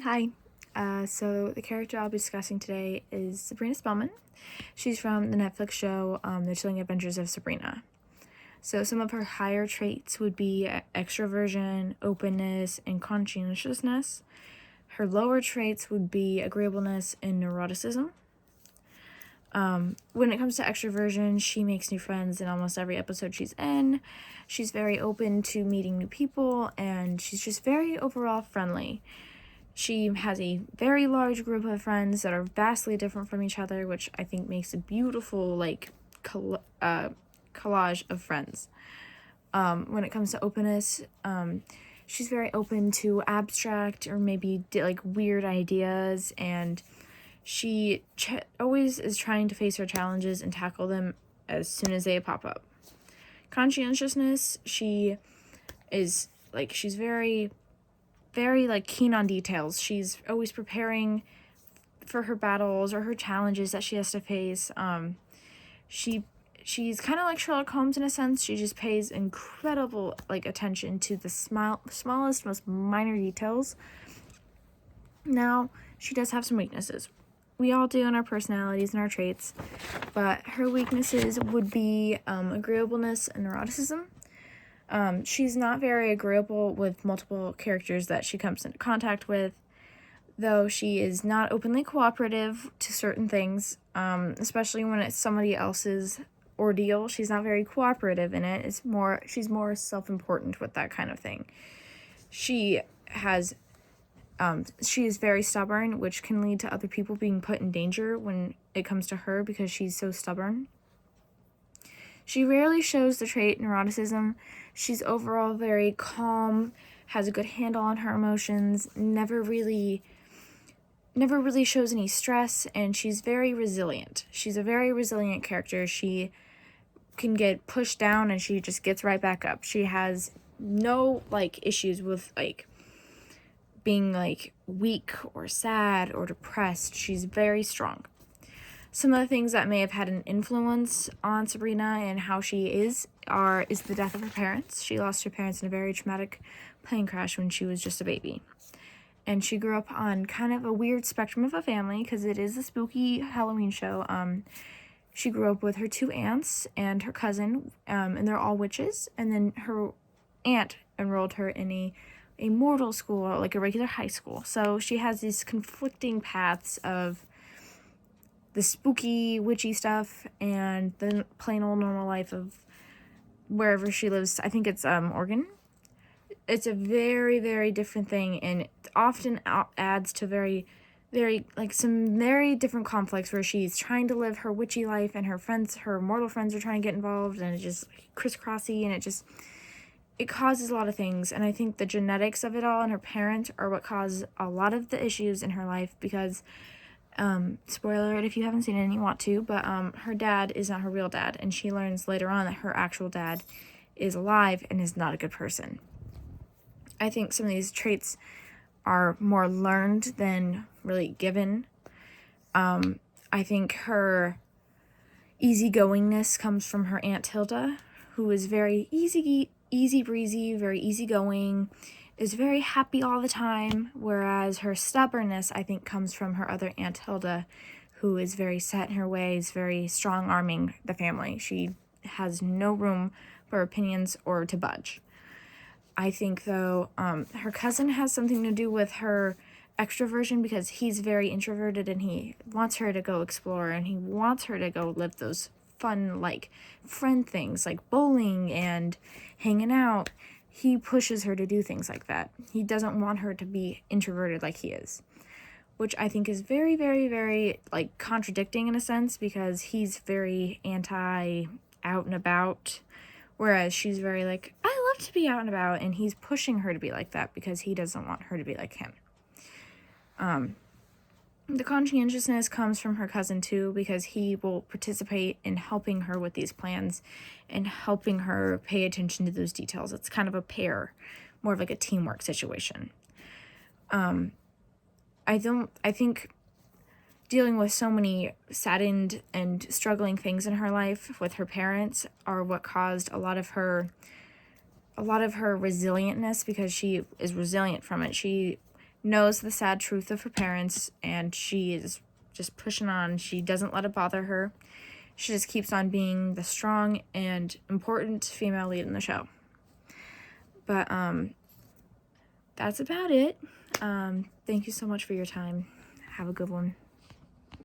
Hi. So the character I'll be discussing today is Sabrina Spellman. She's from the Netflix show The Chilling Adventures of Sabrina. So some of her higher traits would be extroversion, openness, and conscientiousness. Her lower traits would be agreeableness and neuroticism. When it comes to extroversion, she makes new friends in almost every episode she's in. She's very open to meeting new people, and she's just very overall friendly. She has a very large group of friends that are vastly different from each other, which I think makes a beautiful, collage of friends. When it comes to openness, she's very open to abstract or maybe weird ideas, and she always is trying to face her challenges and tackle them as soon as they pop up. Conscientiousness, she's very keen on details. She's always preparing for her battles or her challenges that she has to face. She's kind of like Sherlock Holmes in a sense. She just pays incredible attention to the smallest, most minor details. Now, she does have some weaknesses. We all do in our personalities and our traits, but her weaknesses would be agreeableness and neuroticism. She's not very agreeable with multiple characters that she comes into contact with, though she is not openly cooperative to certain things, especially when it's somebody else's ordeal. She's not very cooperative in it. She's more self-important with that kind of thing. She is very stubborn, which can lead to other people being put in danger when it comes to her because she's so stubborn. She rarely shows the trait neuroticism. She's overall very calm, has a good handle on her emotions, never really shows any stress, and she's very resilient. She's a very resilient character. She can get pushed down and she just gets right back up. She has no issues with being weak or sad or depressed. She's very strong. Some of the things that may have had an influence on Sabrina and how she is the death of her parents. She lost her parents in a very traumatic plane crash when she was just a baby. And she grew up on kind of a weird spectrum of a family because it is a spooky Halloween show. She grew up with her two aunts and her cousin, and they're all witches. And then her aunt enrolled her in a mortal school, like a regular high school. So she has these conflicting paths of the spooky, witchy stuff and the plain old normal life of wherever she lives. I think it's Oregon. It's a very, very different thing, and it often adds to some very different conflicts where she's trying to live her witchy life and her mortal friends are trying to get involved, and it's just crisscrossy, and it causes a lot of things. And I think the genetics of it all and her parents are what cause a lot of the issues in her life because spoiler alert if you haven't seen it and you want to, but her dad is not her real dad, and she learns later on that her actual dad is alive and is not a good person. I think some of these traits are more learned than really given. I think her easygoingness comes from her Aunt Hilda, who is very easy breezy, very easygoing, is very happy all the time, whereas her stubbornness, I think, comes from her other Aunt Hilda, who is very set in her ways, very strong-arming the family. She has no room for opinions or to budge. I think, though, her cousin has something to do with her extroversion because he's very introverted and he wants her to go explore and he wants her to go live those fun, friend things like bowling and hanging out. He pushes her to do things like that. He doesn't want her to be introverted like he is, which I think is very, very, very, contradicting in a sense because he's very anti out and about, whereas she's very I love to be out and about, and he's pushing her to be like that because he doesn't want her to be like him. The conscientiousness comes from her cousin too because he will participate in helping her with these plans and helping her pay attention to those details. It's kind of a pair, more of a teamwork situation. I think dealing with so many saddened and struggling things in her life with her parents are what caused a lot of her resilientness because she is resilient from it. She knows the sad truth of her parents, and she is just pushing on. She doesn't let it bother her. She just keeps on being the strong and important female lead in the show. But that's about it. Thank you so much for your time. Have a good one.